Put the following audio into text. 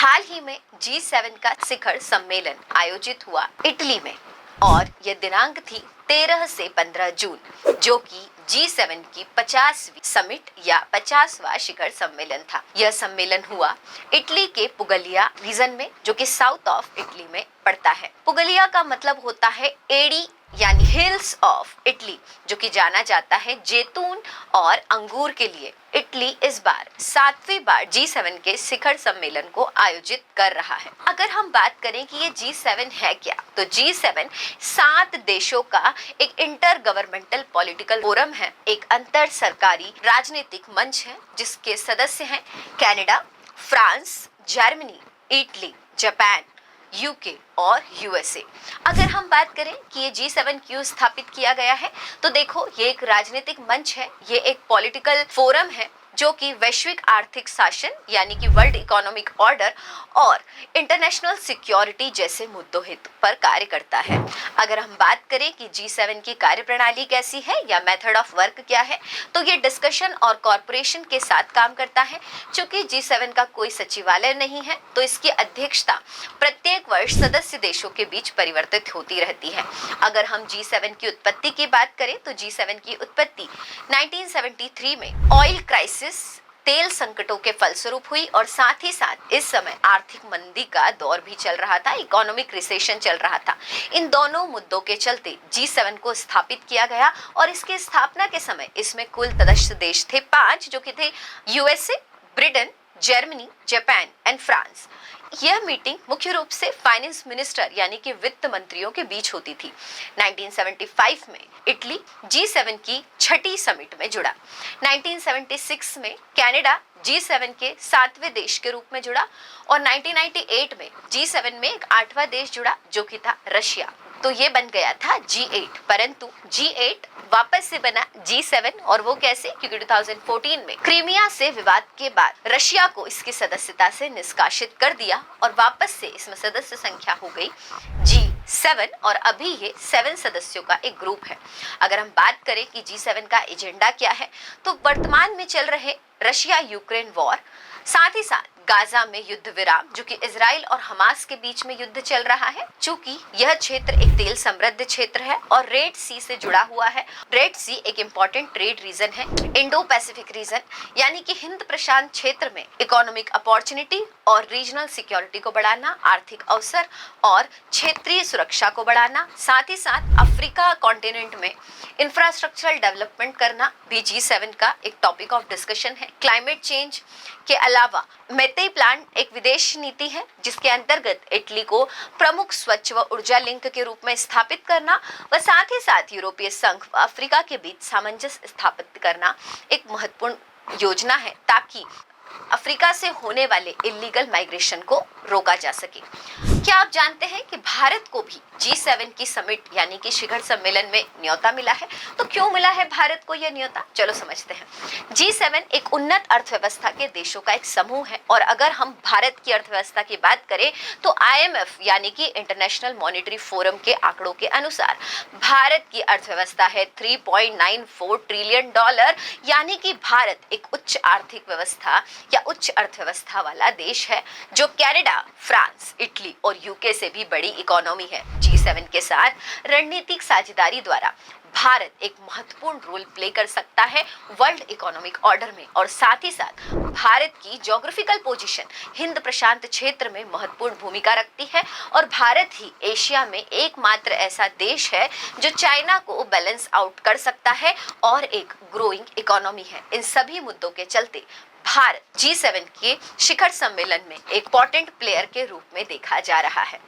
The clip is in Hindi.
हाल ही में G7 का शिखर सम्मेलन आयोजित हुआ इटली में और यह दिनांक थी 13 से 15 जून, जो कि G7 की 50वीं समिट या 50वां शिखर सम्मेलन था। यह सम्मेलन हुआ इटली के पुगलिया रीजन में, जो कि साउथ ऑफ इटली में पड़ता है। पुगलिया का मतलब होता है एड़ी यानी हिल्स ऑफ इटली, जो कि जाना जाता है जैतून और अंगूर के लिए। इटली इस बार 7वीं बार G7 के शिखर सम्मेलन को आयोजित कर रहा है। अगर हम बात करें कि ये G7 है क्या, तो G7 7 देशों का एक इंटर गवर्नमेंटल पॉलिटिकल फोरम है, एक अंतर सरकारी राजनीतिक मंच है, जिसके सदस्य हैं Canada, France, Germany, Italy, Japan, UK और यूएसए। अगर हम बात करें कि ये G7 क्यों स्थापित किया गया है, तो देखो, ये एक राजनीतिक मंच है, ये एक पॉलिटिकल फोरम है जो कि वैश्विक आर्थिक शासन यानी कि वर्ल्ड इकोनॉमिक ऑर्डर और इंटरनेशनल सिक्योरिटी जैसे मुद्दों हेतु पर कार्य करता है। अगर हम बात करें कि G7 की कार्यप्रणाली कैसी है या मेथड ऑफ वर्क क्या है, तो ये डिस्कशन और कॉर्पोरेशन के साथ काम करता है। चूंकि G7 का कोई सचिवालय नहीं है, तो इसकी अध्यक्षता प्रत्येक वर्ष सदस्य देशों के बीच परिवर्तित होती रहती है। अगर हम G7 की उत्पत्ति की बात करें, तो G7 की उत्पत्ति 1973 में ऑयल क्राइसिस, तेल संकटों के फलस्वरूप हुई और साथ ही साथ इस समय आर्थिक मंदी का दौर भी चल रहा था, इकोनॉमिक रिसेशन चल रहा था। इन दोनों मुद्दों के चलते G7 को स्थापित किया गया और इसकी स्थापना के समय इसमें कुल सदस्य देश थे 5, जो कि थे USA, Britain, Germany, Japan and France. यह मीटिंग मुख्य रूप से फाइनेंस मिनिस्टर यानी कि वित्त मंत्रियों के बीच होती थी। 1975 में इटली G7 की 6ठी समिट में जुड़ा। 1976 में कनाडा G7 के 7वें देश के रूप में जुड़ा और 1998 में G7 में एक 8वां देश जुड़ा, जो कि था रशिया। तो ये बन गया था G8, परंतु G8 वापस से बना G7, और वो कैसे? क्योंकि 2014 में क्रीमिया से विवाद के बाद रशिया को इसकी सदस्यता से निष्कासित कर दिया और वापस से इसमें सदस्य संख्या हो गई G7 और अभी ये 7 सदस्यों का एक ग्रुप है। अगर हम बात करें कि G7 का एजेंडा क्या है, तो वर्तमान में चल रहे रशिया यूक्रेन वॉर, साथ ही साथ गाजा में युद्ध विराम, जो कि इजराइल और हमास के बीच में युद्ध चल रहा है। चूंकि यह क्षेत्र एक तेल समृद्ध क्षेत्र है और रेड सी से जुड़ा हुआ है। रेड सी एक इम्पोर्टेंट ट्रेड रीजन है। इंडो पैसिफिक रीजन यानी कि हिंद प्रशांत क्षेत्र में इकोनॉमिक अपॉर्चुनिटी और रीजनल सिक्योरिटी को बढ़ाना, आर्थिक अवसर और क्षेत्रीय सुरक्षा को बढ़ाना, साथ ही साथ अफ्रीका कॉन्टिनेंट में इंफ्रास्ट्रक्चरल डेवलपमेंट करना भी G7 का एक टॉपिक ऑफ डिस्कशन है। क्लाइमेट चेंज के अलावा मेतेई प्लान एक विदेश नीति है, जिसके अंतर्गत इटली को प्रमुख स्वच्छ व ऊर्जा लिंक के रूप में स्थापित करना व साथ ही साथ यूरोपीय संघ व अफ्रीका के बीच सामंजस्य स्थापित करना एक महत्वपूर्ण योजना है, ताकि अफ्रीका से होने वाले इलीगल माइग्रेशन को रोका जा सके। क्या आप जानते हैं कि भारत को भी G7 की समिट यानी कि शिखर सम्मेलन में न्योता मिला है? तो क्यों मिला है भारत को यह न्योता, चलो समझते हैं। G7 एक उन्नत अर्थव्यवस्था के देशों का एक समूह है और अगर हम भारत की अर्थव्यवस्था की बात करें, तो IMF यानी कि इंटरनेशनल मॉनेटरी फोरम के आंकड़ों के अनुसार भारत की अर्थव्यवस्था है $3.94 ट्रिलियन, यानी कि भारत एक उच्च आर्थिक व्यवस्था या उच्च अर्थव्यवस्था वाला देश है, जो कनाडा, फ्रांस, इटली और यूके से भी बड़ी इकोनॉमी है। G7 के साथ रणनीतिक साझेदारी द्वारा भारत एक महत्वपूर्ण रोल प्ले कर सकता है वर्ल्ड इकोनॉमिक ऑर्डर में, और साथ ही साथ भारत की ज्योग्राफिकल पोजीशन हिंद प्रशांत क्षेत्र में महत्वपूर्ण भूमिका रखती है और भारत ही एशिया में एकमात्र ऐसा देश है जो चाइना को बैलेंस आउट कर सकता है और एक ग्रोइंग इकोनॉमी है। इन सभी मुद्दों के चलते भारत G7 के शिखर सम्मेलन में एक इम्पोर्टेंट प्लेयर के रूप में देखा जा रहा है।